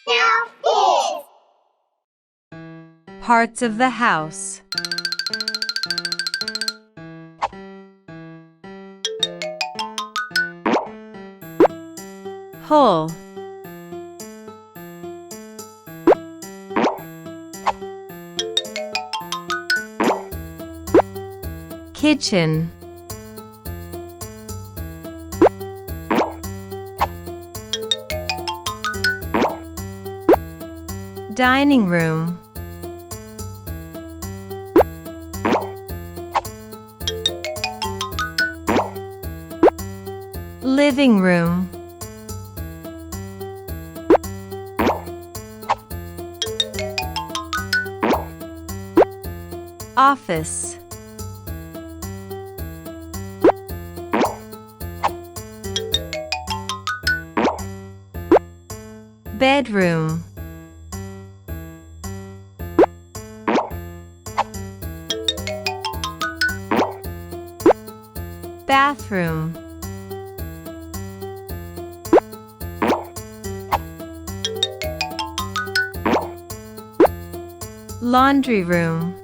Nau.kids. Parts of the house. Whole. Kitchen. Dining room. Living room. Office. Bedroom. Bathroom. Laundry room.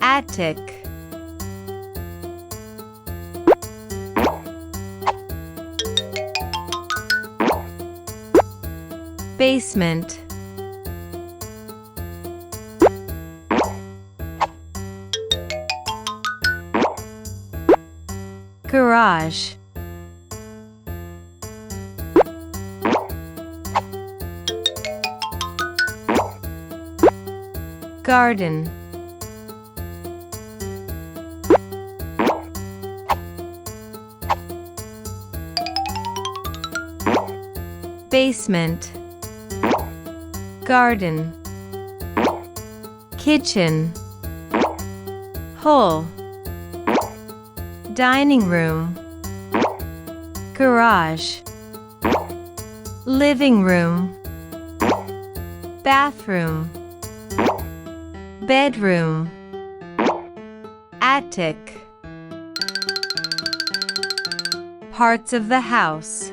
Attic. Basement. Garage. Garden. Basement. Garden. Kitchen. Whole. Dining room. Garage. Living room. Bathroom. Bedroom. Attic. Parts of the house.